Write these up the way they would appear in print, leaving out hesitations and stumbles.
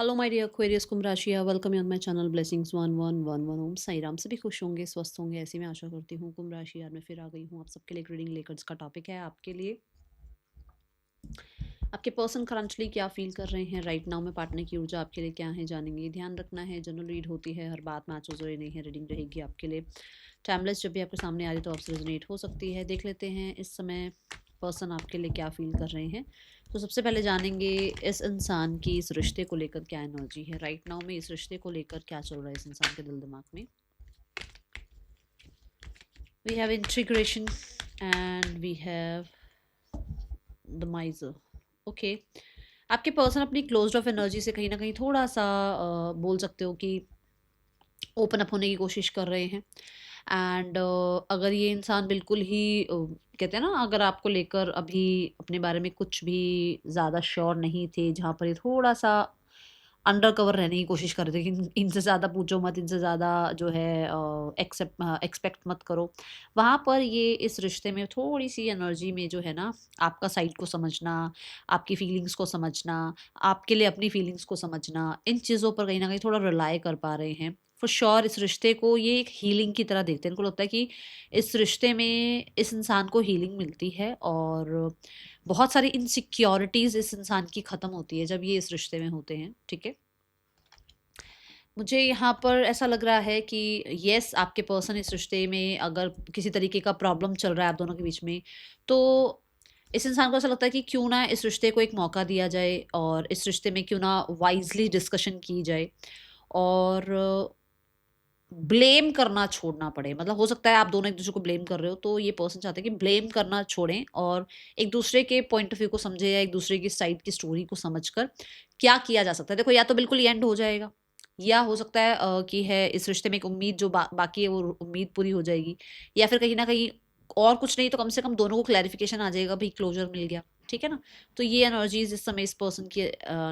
Hello my dear Aquarius कुंभ राशि, welcome on my channel blessings 1111 ओम साई राम। सभी खुश होंगे, स्वस्थ होंगे, ऐसी मैं आशा करती हूँ। कुंभ राशि यार मैं फिर आ गई हूँ आप सबके लिए एक रीडिंग लेकर। इसका टॉपिक है आपके लिए आपके पर्सन करंटली क्या फील कर रहे हैं राइट नाउ में, पार्टनर की ऊर्जा आपके लिए क्या है जानेंगे। ध्यान रखना है, जनरल रीड होती है, हर बात मैच हो रही नहीं है, रीडिंग रहेगी आपके लिए टाइमलेस। जब भी आपके सामने आ रही तो आपसे रेजोनेट हो सकती है। देख लेते हैं इस समय पर्सन आपके लिए क्या फील कर रहे हैं। तो सबसे पहले जानेंगे इस इंसान की इस रिश्ते को लेकर क्या एनर्जी है राइट नाउ में, इस रिश्ते को लेकर क्या चल रहा है इस इंसान के दिल दिमाग में। We have integration and we have the miser. Okay, आपके पर्सन अपनी क्लोज्ड ऑफ एनर्जी से कहीं ना कहीं थोड़ा सा बोल सकते हो कि ओपन अप होने की कोशिश कर रहे हैं। एंड अगर ये इंसान बिल्कुल ही कहते हैं ना, अगर आपको लेकर अभी अपने बारे में कुछ भी ज़्यादा श्योर नहीं थे, जहाँ पर ये थोड़ा सा अंडर कवर रहने की कोशिश कर रहे थे कि इनसे ज़्यादा पूछो मत, इनसे ज़्यादा जो है एक्सपेक्ट मत करो, वहाँ पर ये इस रिश्ते में थोड़ी सी एनर्जी में जो है ना, आपका साइड को समझना, आपकी फीलिंग्स को समझना, आपके लिए अपनी फीलिंग्स को समझना, इन चीज़ों पर कहीं ना कहीं थोड़ा रिलाई कर पा रहे हैं। फॉर श्योर इस रिश्ते को ये एक हीलिंग की तरह देखते हैं। इनको लगता है कि इस रिश्ते में इस इंसान को हीलिंग मिलती है और बहुत सारी इनसिक्योरिटीज इस इंसान की खत्म होती है जब ये इस रिश्ते में होते हैं। ठीक है, मुझे यहाँ पर ऐसा लग रहा है कि यस, आपके पर्सन इस रिश्ते में अगर किसी तरीके का प्रॉब्लम चल रहा है आप दोनों के बीच में, तो इस इंसान को ऐसा लगता है कि क्यों ना इस रिश्ते को एक मौका दिया जाए और इस रिश्ते में क्यों ना वाइजली डिस्कशन की जाए और ब्लेम करना छोड़ना पड़े। मतलब हो सकता है आप दोनों एक दूसरे को ब्लेम कर रहे हो, तो ये पर्सन चाहते हैं कि ब्लेम करना छोड़ें और एक दूसरे के पॉइंट ऑफ व्यू को समझे या एक दूसरे की साइड की स्टोरी को समझकर क्या किया जा सकता है। देखो, या तो बिल्कुल एंड हो जाएगा, या हो सकता है कि है इस रिश्ते में एक उम्मीद जो बाकी है वो उम्मीद पूरी हो जाएगी, या फिर कहीं ना कहीं और कुछ नहीं तो कम से कम दोनों को क्लैरिफिकेशन आ जाएगा, भाई क्लोजर मिल गया। ठीक है ना। तो ये एनर्जीज इस समय इस पर्सन की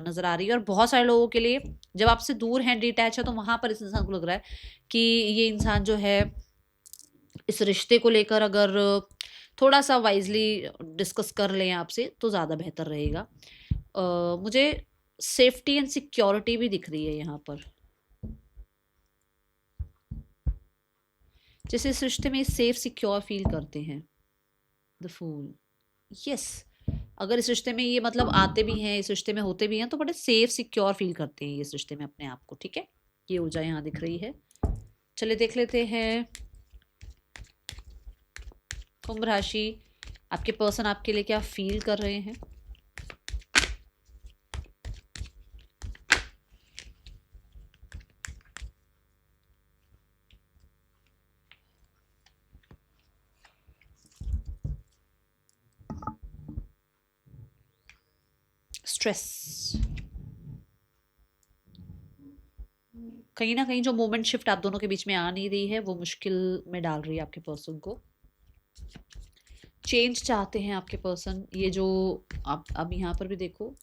नजर आ रही है। और बहुत सारे लोगों के लिए जब आपसे दूर है, डिटैच है, तो वहां पर इस इंसान को लग रहा है कि ये इंसान जो है इस रिश्ते को लेकर अगर थोड़ा सा वाइजली डिस्कस कर लें आपसे तो ज़्यादा बेहतर रहेगा। मुझे सेफ्टी एंड सिक्योरिटी भी दिख रही है यहाँ पर, जैसे इस रिश्ते में सेफ सिक्योर फील करते हैं। द फूल, यस, अगर इस रिश्ते में ये मतलब आते भी हैं, इस रिश्ते में होते भी हैं, तो बड़े सेफ सिक्योर फील करते हैं इस रिश्ते में अपने आप को। ठीक है, ये ऊर्जा यहाँ दिख रही है। चलिए देख लेते हैं कुंभ राशि, आपके पर्सन आपके लिए क्या फील कर रहे हैं। स्ट्रेस, कहीं ना कहीं जो मोमेंट शिफ्ट आप दोनों के बीच में आ नहीं रही है वो मुश्किल में डाल रही है आपके पर्सन को। चेंज चाहते हैं आपके पर्सन। ये जो आप अब यहाँ पर भी देखो,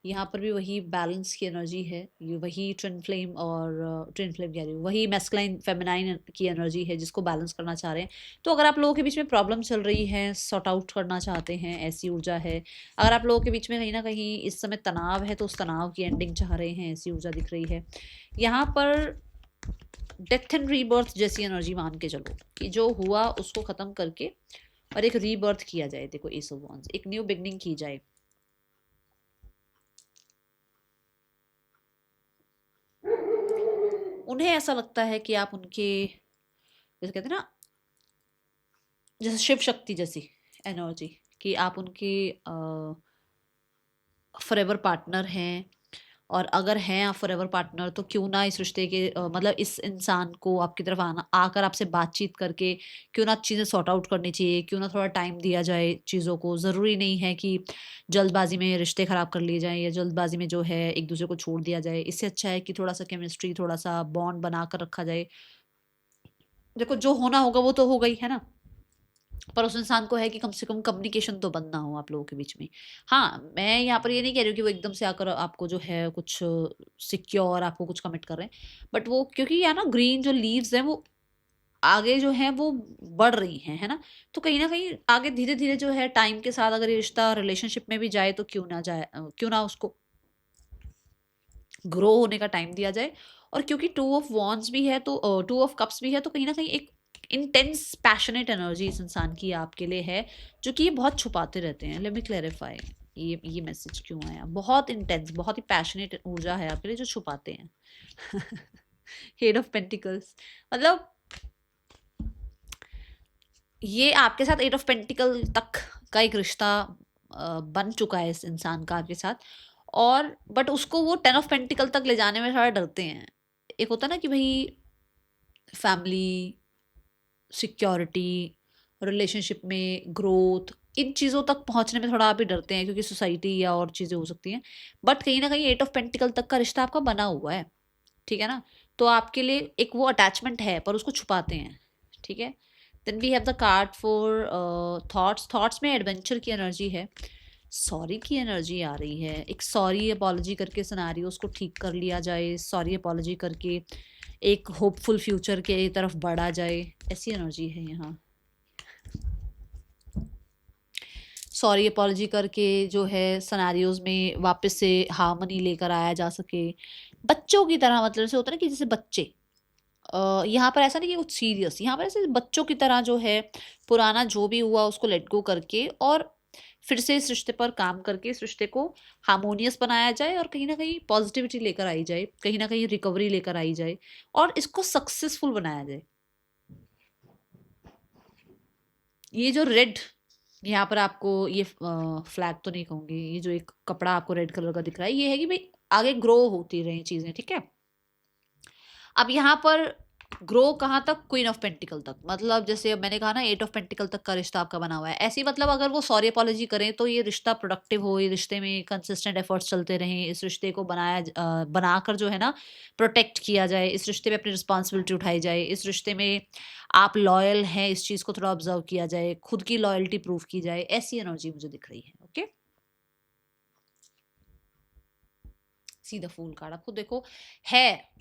यहाँ पर भी वही बैलेंस की एनर्जी है, ये वही ट्विन फ्लेम और ट्विन फ्लेम कह रही हूँ, वही मैस्कुलाइन फेमिनाइन की एनर्जी है जिसको बैलेंस करना चाह रहे हैं। तो अगर आप लोगों के बीच में प्रॉब्लम चल रही है, सॉर्ट आउट करना चाहते हैं, ऐसी ऊर्जा है। अगर आप लोगों के बीच में कहीं ना कहीं इस समय तनाव है तो उस तनाव की एंडिंग चाह रहे हैं, ऐसी ऊर्जा दिख रही है यहाँ पर। डेथ एंड रीबर्थ जैसी एनर्जी मान के चलो कि जो हुआ उसको खत्म करके और एक रीबर्थ किया जाए। देखो एस ऑफ वांड्स, एक न्यू बिगनिंग की जाए। उन्हें ऐसा लगता है कि आप उनके, जैसे कहते हैं ना, जैसे शिव शक्ति जैसी एनर्जी, कि आप उनके फॉरएवर पार्टनर हैं। और अगर हैं आप फॉरएवर पार्टनर, तो क्यों ना इस रिश्ते के मतलब इस इंसान को आपकी तरफ आना, आकर आपसे बातचीत करके क्यों ना चीज़ें सॉर्ट आउट करनी चाहिए, क्यों ना थोड़ा टाइम दिया जाए चीज़ों को। ज़रूरी नहीं है कि जल्दबाजी में रिश्ते ख़राब कर लिए जाएँ या जल्दबाजी में जो है एक दूसरे को छोड़ दिया जाए। इससे अच्छा है कि थोड़ा सा केमिस्ट्री, थोड़ा सा बॉन्ड बना कर रखा जाए। देखो, जो होना होगा वो तो हो गई है ना, पर उस इंसान को है कि कम से कम कम्युनिकेशन तो बंद ना हो आप लोगों के बीच में। हाँ, मैं यहाँ पर ये नहीं कह रही हूँ कि वो एकदम से आकर आपको जो है कुछ सिक्योर आपको कुछ कमिट कर रहे हैं, बट वो क्योंकि यहाँ ना ग्रीन जो लीव्स हैं वो आगे जो है वो बढ़ रही हैं, है ना। तो कहीं ना कहीं आगे धीरे धीरे जो है टाइम के साथ अगर ये रिश्ता रिलेशनशिप में भी जाए तो क्यों ना जाए, क्यों ना उसको ग्रो होने का टाइम दिया जाए। और क्योंकि टू ऑफ वॉन्ड्स भी है तो टू ऑफ कप्स भी है, तो कहीं ना कहीं एक इंटेंस पैशनेट एनर्जी इस इंसान की आपके लिए है, जो कि ये बहुत छुपाते रहते हैं। लेट मी क्लैरिफाई, ये मैसेज क्यों आया। बहुत इंटेंस, बहुत ही पैशनेट ऊर्जा है आपके लिए जो छुपाते हैं। हेड ऑफ पेंटिकल्स, मतलब ये आपके साथ एट ऑफ पेंटिकल तक का एक रिश्ता बन चुका है इस इंसान का आपके साथ। और बट उसको वो टेन ऑफ पेंटिकल तक ले जाने में थोड़ा डरते हैं। एक होता है ना कि भाई फैमिली, सिक्योरिटी, रिलेशनशिप में ग्रोथ, इन चीज़ों तक पहुंचने में थोड़ा आप ही डरते हैं, क्योंकि सोसाइटी या और चीज़ें हो सकती हैं। बट कहीं ना कहीं एट ऑफ पेंटिकल तक का रिश्ता आपका बना हुआ है, ठीक है ना। तो आपके लिए एक वो अटैचमेंट है, पर उसको छुपाते हैं, ठीक है। Then we have the card for thoughts. Thoughts में एडवेंचर की एनर्जी है, सॉरी की एनर्जी आ रही है। एक सॉरी अपॉलॉजी करके सिनेरियो उसको ठीक कर लिया जाए, सॉरी अपॉलॉजी करके एक होपफुल फ्यूचर के तरफ बढ़ा जाए, ऐसी एनर्जी है यहाँ। सॉरी अपॉलॉजी करके जो है सिनेरियोज में वापस से हार्मनी लेकर आया जा सके, बच्चों की तरह। मतलब से होता है ना कि जैसे बच्चे, यहाँ पर ऐसा नहीं कि कुछ सीरियस, यहाँ पर ऐसे बच्चों की तरह जो है पुराना जो भी हुआ उसको लेट गो करके और फिर से इस रिश्ते पर काम करके इस रिश्ते को हार्मोनियस बनाया जाए, और कहीं ना कहीं पॉजिटिविटी लेकर आई जाए, कहीं ना कहीं रिकवरी लेकर आई जाए, और इसको सक्सेसफुल बनाया जाए। ये जो रेड यहाँ पर आपको ये फ्लैग तो नहीं कहूंगी, ये जो एक कपड़ा आपको रेड कलर का दिख रहा है, ये है कि भाई आगे ग्रो होती रही चीजें, ठीक है। अब यहाँ पर ग्रो कहाँ तक, क्वीन ऑफ पेंटिकल तक। मतलब जैसे अब मैंने कहा ना एट ऑफ पेंटिकल तक का रिश्ता आपका बना हुआ है, ऐसे ही मतलब अगर वो सॉरी अपॉलॉजी करें तो ये रिश्ता प्रोडक्टिव हो, ये रिश्ते में कंसिस्टेंट एफर्ट्स चलते रहें, इस रिश्ते को बनाकर जो है ना प्रोटेक्ट किया जाए, इस रिश्ते में अपनी रिस्पॉन्सिबिलिटी उठाई जाए, इस रिश्ते में आप लॉयल हैं इस चीज़ को थोड़ा ऑब्जर्व किया जाए, खुद की लॉयल्टी प्रूव की जाए, ऐसी एनर्जी मुझे दिख रही है। ओके, सीधा फूल कार्ड आपको देखो है।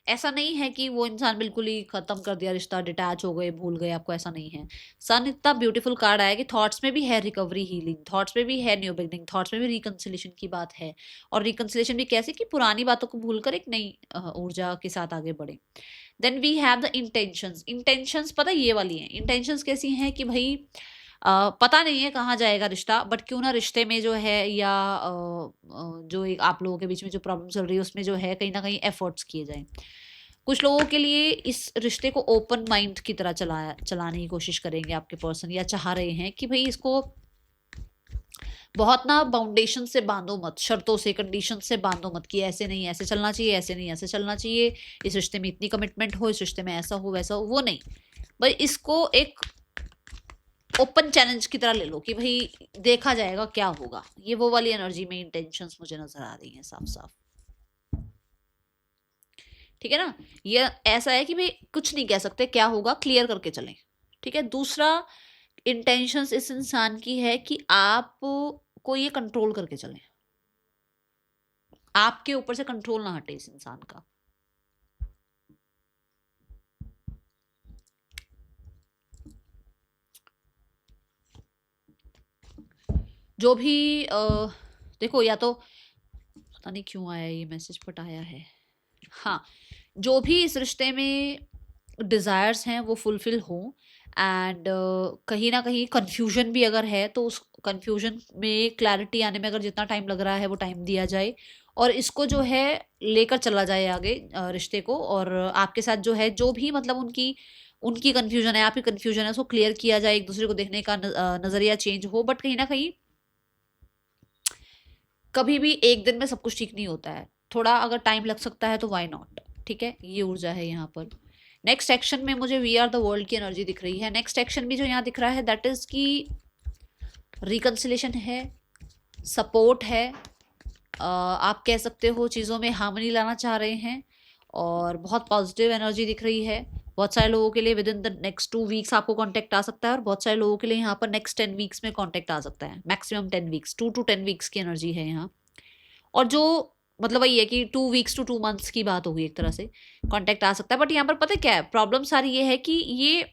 ऐसा नहीं है कि वो इंसान बिल्कुल ही खत्म कर दिया रिश्ता, डिटैच हो गए, भूल गए आपको, ऐसा नहीं है। सन इतना ब्यूटीफुल कार्ड आया कि थॉट्स में भी है रिकवरी, हीलिंग, थॉट्स में भी है न्यू बिगनिंग, थॉट्स में भी रिकंसिलेशन की बात है। और रिकंसिलेशन भी कैसे कि पुरानी बातों को भूलकर एक नई ऊर्जा के साथ आगे बढ़े। Then we have the intentions. Intentions पता ये वाली हैं। इंटेंशंस कैसी हैं कि भाई पता नहीं है कहाँ जाएगा रिश्ता, बट क्यों ना रिश्ते में जो है या जो एक आप लोगों के बीच में जो प्रॉब्लम चल रही है उसमें जो है कहीं ना कहीं एफर्ट्स किए जाएं। कुछ लोगों के लिए इस रिश्ते को ओपन माइंड की तरह चलाने की कोशिश करेंगे आपके पर्सन, या चाह रहे हैं कि भाई इसको बहुत ना बाउंडेशन से बांधो मत, शर्तों से, कंडीशन से बांधो मत कि ऐसे नहीं ऐसे चलना चाहिए, ऐसे नहीं ऐसे चलना चाहिए, इस रिश्ते में इतनी कमिटमेंट हो, इस रिश्ते में ऐसा हो वैसा हो, वो नहीं। भाई इसको एक ओपन चैलेंज की तरह ले लो कि भाई देखा जाएगा क्या होगा। ये वो वाली एनर्जी में इंटेंशंस मुझे नजर आ रही हैं साफ साफ, ठीक है ना। ये ऐसा है कि भाई कुछ नहीं कह सकते, क्या होगा क्लियर करके चलें, ठीक है। दूसरा इंटेंशंस इस इंसान की है कि आप को ये कंट्रोल करके चलें, आपके ऊपर से कंट्रोल ना हटे इस इंसान का। जो भी देखो, या तो पता नहीं क्यों आया ये मैसेज, बट आया है। हाँ, जो भी इस रिश्ते में डिज़ायर्स हैं वो फुलफिल हों, एंड कहीं ना कहीं कन्फ्यूजन भी अगर है तो उस कन्फ्यूजन में क्लैरिटी आने में अगर जितना टाइम लग रहा है वो टाइम दिया जाए, और इसको जो है लेकर चला जाए आगे रिश्ते को। और आपके साथ जो है जो भी मतलब उनकी उनकी कन्फ्यूजन है, आपकी कन्फ्यूजन है, उसको क्लियर किया जाए, एक दूसरे को देखने का नज़रिया चेंज हो। बट कहीं ना कहीं कभी भी एक दिन में सब कुछ ठीक नहीं होता है, थोड़ा अगर टाइम लग सकता है तो वाई नॉट, ठीक है। ये ऊर्जा है यहाँ पर। नेक्स्ट एक्शन में मुझे वी आर द वर्ल्ड की एनर्जी दिख रही है। नेक्स्ट एक्शन भी जो यहाँ दिख रहा है दैट इज की रिकन्सिलेशन है, सपोर्ट है, आप कह सकते हो चीज़ों में हार्मनी लाना चाह रहे हैं, और बहुत पॉजिटिव एनर्जी दिख रही है। बहुत सारे लोगों के लिए with in the next 2 weeks आपको कांटेक्ट आ सकता है, और बहुत सारे लोगों के लिए यहाँ पर नेक्स्ट 10 वीक्स में कांटेक्ट आ सकता है। मैक्सिमम 10 वीक्स, 2 to 10 वीक्स की एनर्जी है यहाँ। और जो मतलब वही है कि 2 वीक्स to 2 मंथ्स की बात होगी, एक तरह से कांटेक्ट आ सकता है। बट यहाँ पर पता है क्या है प्रॉब्लम सारी, ये है कि ये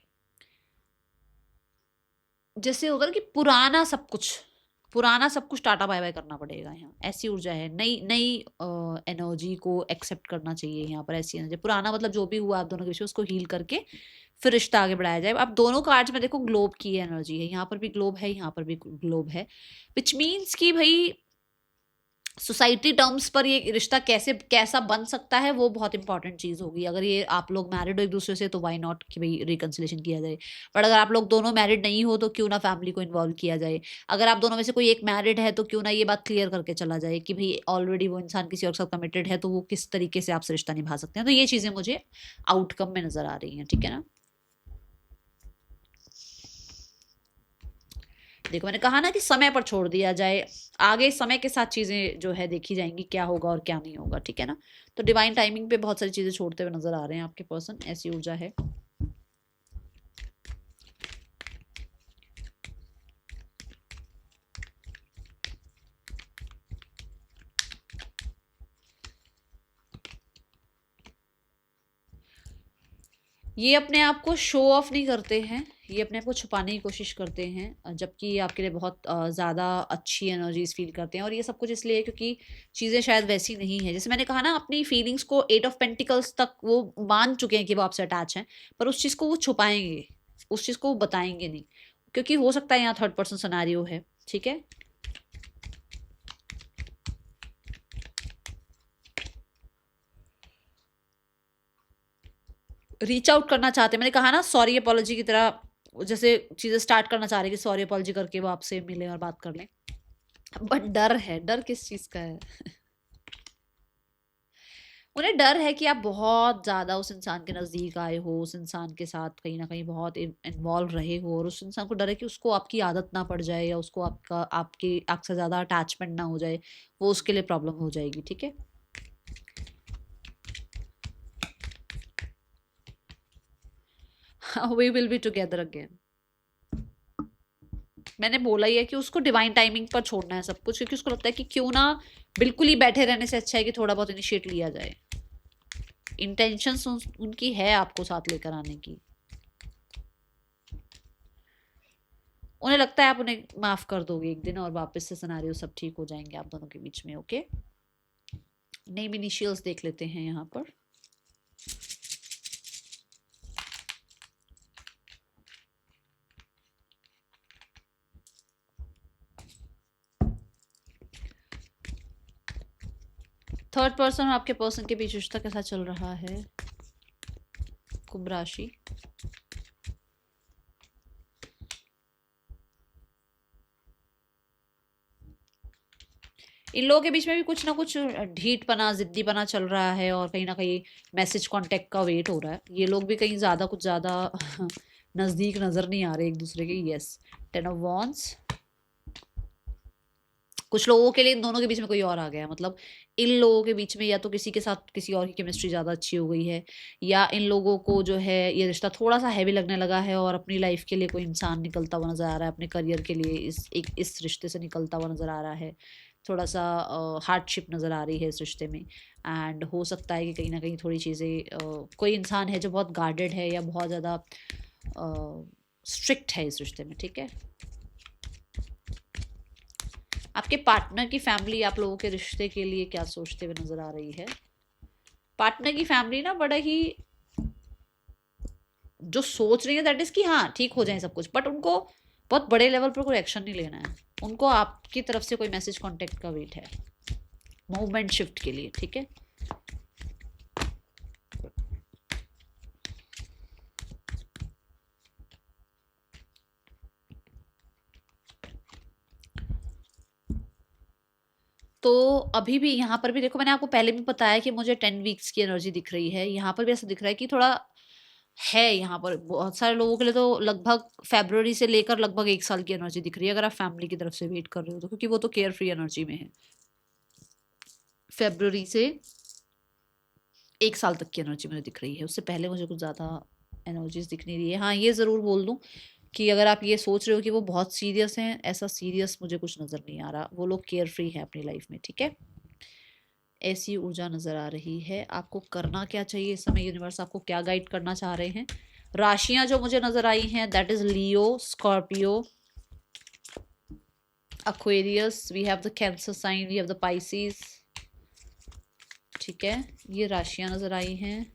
जैसे होगा ना कि पुराना सब कुछ पुराना सब कुछ टाटा बाय बाय करना पड़ेगा यहाँ, ऐसी ऊर्जा है। नई नई एनर्जी को एक्सेप्ट करना चाहिए यहाँ पर, ऐसी एनर्जी। पुराना मतलब जो भी हुआ आप दोनों के बीच में उसको हील करके फिर रिश्ता आगे बढ़ाया जाए। अब दोनों कार्ड्स में देखो ग्लोब की एनर्जी है, यहाँ पर भी ग्लोब है, यहाँ पर भी ग्लोब है, विच मीन्स कि भाई सोसाइटी टर्म्स पर ये रिश्ता कैसा बन सकता है वो बहुत इंपॉर्टेंट चीज़ होगी। अगर ये आप लोग मैरिड हो एक दूसरे से तो वाई नॉट कि भाई रिकन्सिलेशन किया जाए, बट अगर आप लोग दोनों मैरिड नहीं हो तो क्यों ना फैमिली को इन्वॉल्व किया जाए। अगर आप दोनों में से कोई एक मैरिड है तो क्यों ना ये बात क्लियर करके चला जाए कि भाई ऑलरेडी वो इंसान किसी और के साथ कमिटेड है तो वो किस तरीके से आपसे रिश्ता निभा सकते हैं। तो ये चीज़ें मुझे आउटकम में नजर आ रही हैं, ठीक है ना। देखो मैंने कहा ना कि समय पर छोड़ दिया जाए, आगे समय के साथ चीजें जो है देखी जाएंगी क्या होगा और क्या नहीं होगा, ठीक है ना। तो डिवाइन टाइमिंग पे बहुत सारी चीजें छोड़ते हुए नजर आ रहे हैं आपके पर्सन, ऐसी ऊर्जा है। ये अपने आप को शो ऑफ नहीं करते हैं, ये अपने आप को छुपाने की कोशिश करते हैं, जबकि ये आपके लिए बहुत ज़्यादा अच्छी एनर्जीज फील करते हैं। और ये सब कुछ इसलिए है क्योंकि चीज़ें शायद वैसी नहीं है, जैसे मैंने कहा ना अपनी फीलिंग्स को 8 ऑफ पेंटिकल्स तक वो मान चुके हैं कि वो आपसे अटैच हैं, पर उस चीज़ को वो छुपाएंगे, उस चीज़ को वो बताएंगे नहीं, क्योंकि हो सकता है यहाँ थर्ड पर्सन सिनेरियो है, ठीक है। रीच आउट करना चाहते हैं, मैंने कहा ना सॉरी अपॉलॉजी की तरह, जैसे चीजें स्टार्ट करना चाह रहे हैं कि सॉरी अपॉलॉजी करके वो आपसे मिले और बात कर लें, बट डर है। डर किस चीज का है? उन्हें डर है कि आप बहुत ज्यादा उस इंसान के नजदीक आए हो, उस इंसान के साथ कहीं ना कहीं बहुत इन्वॉल्व रहे हो, और उस इंसान को डर है कि उसको आपकी आदत ना पड़ जाए या उसको आपसे ज्यादा अटैचमेंट ना हो जाए, वो उसके लिए प्रॉब्लम हो जाएगी, ठीक है। We will be together again. मैंने बोला ही है कि उसको डिवाइन टाइमिंग पर छोड़ना है सब कुछ, क्योंकि उसको लगता है कि क्यों ना बिल्कुल ही बैठे रहने से अच्छा है कि थोड़ा बहुत इनिशिएट लिया जाए। इंटेंशंस उनकी है आपको साथ लेकर आने की, उन्हें लगता है आप उन्हें माफ कर दोगे एक दिन और वापस से सिनेरियो सब ठीक हो जाएंगे आप दोनों के बीच में, ओके। नेम इनिशियल्स देख लेते हैं यहाँ पर। थर्ड पर्सन और आपके पर्सन के बीच रिश्ता कैसा चल रहा है? कुंभ राशि। इन लोगों के बीच में भी कुछ ना कुछ ढीठपना, जिद्दीपना चल रहा है, और कहीं ना कहीं मैसेज कांटेक्ट का वेट हो रहा है। ये लोग भी कहीं ज़्यादा कुछ ज़्यादा नज़दीक नज़र नहीं आ रहे एक दूसरे के। Yes, 10 of wands. कुछ लोगों के लिए इन दोनों के बीच में कोई और आ गया, मतलब इन लोगों के बीच में या तो किसी के साथ किसी और की केमिस्ट्री ज़्यादा अच्छी हो गई है, या इन लोगों को जो है ये रिश्ता थोड़ा सा हैवी लगने लगा है और अपनी लाइफ के लिए कोई इंसान निकलता हुआ नज़र आ रहा है, अपने करियर के लिए इस रिश्ते से निकलता हुआ नज़र आ रहा है। थोड़ा सा हार्डशिप नज़र आ रही है इस रिश्ते में, एंड हो सकता है कि कहीं ना कहीं थोड़ी चीज़ें कोई इंसान है जो बहुत गार्डेड है या बहुत ज़्यादा स्ट्रिक्ट है इस रिश्ते में, ठीक है। आपके पार्टनर की फैमिली आप लोगों के रिश्ते के लिए क्या सोचते हुए नजर आ रही है? पार्टनर की फैमिली ना बड़ा ही जो सोच रही है दैट इज कि हाँ ठीक हो जाए सब कुछ, बट उनको बहुत बड़े लेवल पर कोई एक्शन नहीं लेना है, उनको आपकी तरफ से कोई मैसेज कांटेक्ट का वेट है मूवमेंट शिफ्ट के लिए, ठीक है। तो अभी भी यहाँ पर भी देखो, मैंने आपको पहले भी बताया कि मुझे 10 वीक्स की एनर्जी दिख रही है, यहाँ पर भी ऐसा दिख रहा है कि थोड़ा है। यहाँ पर बहुत सारे लोगों के लिए तो लगभग फरवरी से लेकर लगभग 1 साल की एनर्जी दिख रही है, अगर आप फैमिली की तरफ से वेट कर रहे हो तो, क्योंकि वो तो केयर फ्री एनर्जी में है। फरवरी से 1 साल तक की एनर्जी मुझे दिख रही है, उससे पहले मुझे कुछ ज़्यादा एनर्जीज दिख नहीं रही है। हाँ ये ज़रूर बोल दूँ कि अगर आप ये सोच रहे हो कि वो बहुत सीरियस हैं, ऐसा सीरियस मुझे कुछ नज़र नहीं आ रहा, वो लोग केयर फ्री है अपनी लाइफ में, ठीक है। ऐसी ऊर्जा नज़र आ रही है। आपको करना क्या चाहिए इस समय? यूनिवर्स आपको क्या गाइड करना चाह रहे हैं? राशियां जो मुझे नज़र आई हैं that is Leo, Scorpio, Aquarius, we have the Cancer sign, we have the Pisces. ठीक है, ये राशियां नजर आई हैं।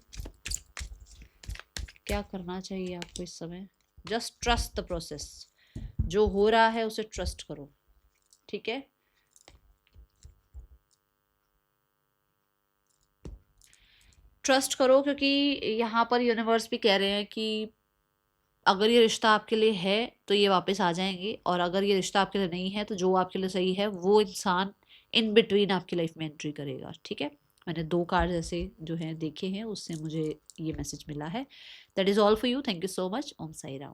क्या करना चाहिए आपको इस समय? जस्ट ट्रस्ट द प्रोसेस, जो हो रहा है उसे ट्रस्ट करो, ठीक है। ट्रस्ट करो, क्योंकि यहाँ पर यूनिवर्स भी कह रहे हैं कि अगर ये रिश्ता आपके लिए है तो ये वापस आ जाएंगे, और अगर ये रिश्ता आपके लिए नहीं है तो जो आपके लिए सही है वो इंसान इन बिटवीन आपकी लाइफ में एंट्री करेगा, ठीक है। मैंने 2 कार्ड ऐसे जो हैं देखे हैं, उससे मुझे ये मैसेज मिला है। That is all for you. Thank you so much. Om Sai Ram.